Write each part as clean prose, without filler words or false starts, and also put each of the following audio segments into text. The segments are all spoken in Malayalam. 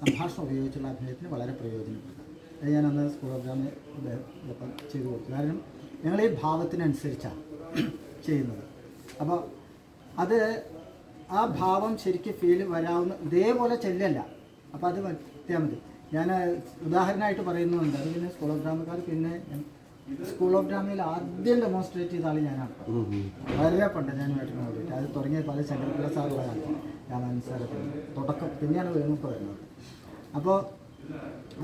സംഭാഷണം ഉപയോഗിച്ചുള്ള അഭിനയത്തിന് വളരെ പ്രയോജനപ്പെടും. അത് ഞാനന്ന് സ്കൂൾ പ്രോഗ്രാമിൽ ഇതൊക്കെ ചെയ്തു കൊടുത്തു. കാരണം ഞങ്ങൾ ഈ ഭാവത്തിനനുസരിച്ചാണ് ചെയ്യുന്നത്. അപ്പോൾ അത് ആ ഭാവം ശരിക്കും ഫീൽ വരാവുന്ന ഇതേപോലെ ചെല്ലല്ല. അപ്പോൾ അത് പറ്റിയാൽ മതി. ഞാൻ ഉദാഹരണമായിട്ട് പറയുന്നുണ്ട്. അത് പിന്നെ സ്കൂൾ ഓഫ് ഡ്രാമക്കാർ പിന്നെ സ്കൂൾ ഓഫ് ഡ്രാമയിൽ ആദ്യം ഡെമോൺസ്ട്രേറ്റ് ചെയ്ത ആൾ ഞാനാണ്. വളരെ പണ്ട് ഞാനുമായിട്ട് നോക്കിയിട്ട് അത് തുടങ്ങിയ പല ശങ്കരപിള്ള സാറുള്ള കാലത്ത് രാമാനന്ദ സാറൊക്കെ തുടക്കം പിന്നെയാണ് വേണുപ്പോൾ വരുന്നത്. അപ്പോൾ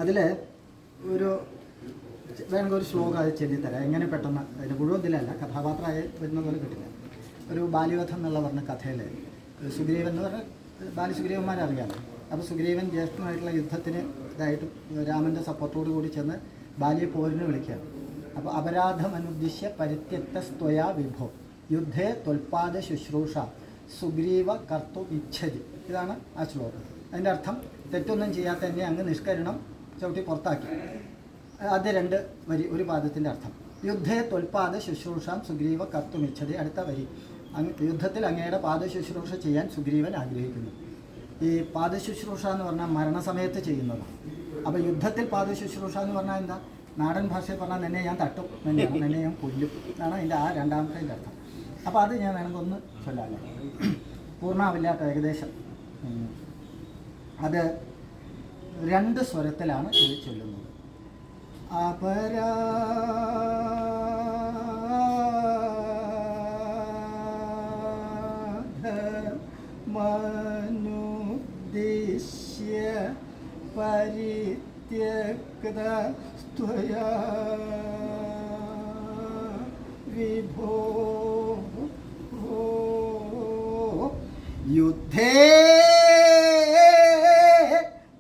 അതിൽ ഒരു വേണമെങ്കിൽ ഒരു ശ്ലോകം അത് ചൊല്ലിത്തരാം. എങ്ങനെ പെട്ടെന്ന് അതിൻ്റെ മുഴുവൻ ഇതിലല്ല, കഥാപാത്രമായി വരുന്ന പോലെ കിട്ടില്ല. ഒരു ബാല്യവധം എന്നുള്ള പറഞ്ഞ കഥയിൽ സുഗ്രീവൻ എന്ന് പറഞ്ഞാൽ ബാലസുഗ്രീവന്മാരെ അറിയാമല്ലോ. അപ്പോൾ സുഗ്രീവൻ ജ്യേഷ്ഠനായിട്ടുള്ള യുദ്ധത്തിന് ഇതായിട്ട് രാമൻ്റെ സപ്പോർട്ടോട് കൂടി ചെന്ന് ബാലിയെ പോരിന് വിളിക്കുകയാണ്. അപ്പോൾ അപരാധമനുദ്ദിശ്യ പരിത്യക്തസ്ത്വയാ വിഭോ യുദ്ധേ ത്വൽപാദ ശുശ്രൂഷ സുഗ്രീവ കർത്തു ഇച്ഛതി. ഇതാണ് ആ ശ്ലോകം. അതിൻ്റെ അർത്ഥം തെറ്റൊന്നും ചെയ്യാത്ത എന്നെ അങ്ങ് നിഷ്കരണം ചവിട്ടി പുറത്താക്കി. ആദ്യ രണ്ട് വരി ഒരു പാദത്തിൻ്റെ അർത്ഥം. യുദ്ധേ ത്വൽപാദ ശുശ്രൂഷാം സുഗ്രീവ കർത്തുമിച്ഛതി. അടുത്ത വരി യുദ്ധത്തിൽ അങ്ങയുടെ പാദശുശ്രൂഷ ചെയ്യാൻ സുഗ്രീവൻ ആഗ്രഹിക്കുന്നു. ഈ പാദശുശ്രൂഷ എന്ന് പറഞ്ഞാൽ മരണസമയത്ത് ചെയ്യുന്നതാണ്. അപ്പോൾ യുദ്ധത്തിൽ പാദശുശ്രൂഷ എന്ന് പറഞ്ഞാൽ എന്താ? നാടൻ ഭാഷയിൽ പറഞ്ഞാൽ നിന്നെ ഞാൻ തട്ടും, നിന്നെ ഞാൻ കൊല്ലും എന്നാണ് അതിൻ്റെ ആ രണ്ടാമത്തെ അർത്ഥം. അപ്പോൾ അത് ഞാൻ വേണമെങ്കിൽ ഒന്ന് ചൊല്ലാമല്ലോ. പൂർണ്ണാവില്ലാത്ത ഏകദേശം അത് രണ്ട് സ്വരത്തിലാണ് ഇത് ചൊല്ലുന്നത്. മനുദ്ദിശ്യ പരിത്യക്തസ്ത്വയാ വിഭോ യുദ്ധേ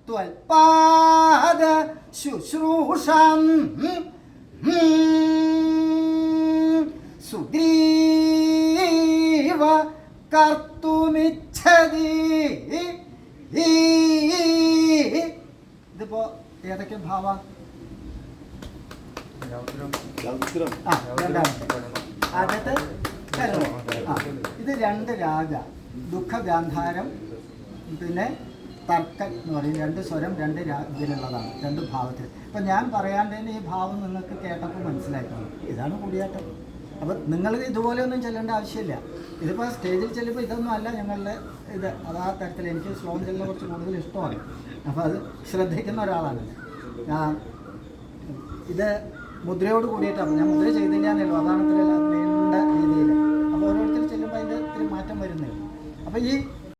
ത്വൽപാദ ശുശ്രൂഷം സുഗ്രീവ കർത്തുമിച്ഛതി. ഇതിപ്പോ ഏതൊക്കെ ഭാവ? ആദ്യത്തെ ഇത് രണ്ട് രാഗ, ദുഃഖഗാന്ധാരം പിന്നെ തർക്കൻ എന്ന് പറയും. രണ്ട് സ്വരം രണ്ട് ഇതിലുള്ളതാണ്, രണ്ട് ഭാവത്തിൽ. അപ്പം ഞാൻ പറയാണ്ട് തന്നെ ഈ ഭാവം നിങ്ങൾക്ക് കേട്ടപ്പോൾ മനസ്സിലാക്കണം, ഇതാണ് കൂടിയാട്ടം. അപ്പം നിങ്ങൾ ഇതുപോലെയൊന്നും ചെല്ലേണ്ട ആവശ്യമില്ല. ഇതിപ്പോൾ സ്റ്റേജിൽ ചെല്ലുമ്പോൾ ഇതൊന്നും അല്ല ഞങ്ങളുടെ ഇത്. അത് ആ തരത്തിൽ എനിക്ക് സ്ലോം ചെല്ലുന്ന കുറച്ച് കൂടുതൽ ഇഷ്ടമാണ്. അപ്പോൾ അത് ശ്രദ്ധിക്കുന്ന ഒരാളാണ് ഇത്. മുദ്രയോട് കൂടിയിട്ടാണ് ഞാൻ മുദ്ര ചെയ്തില്ല എന്നല്ലോ, അതാണ് ഇത്ര നീണ്ട രീതിയിൽ. അപ്പോൾ ഓരോരുത്തർ ചെല്ലുമ്പോൾ അതിൻ്റെ ഇത്തിരി മാറ്റം വരുന്നേ. അപ്പോൾ ഈ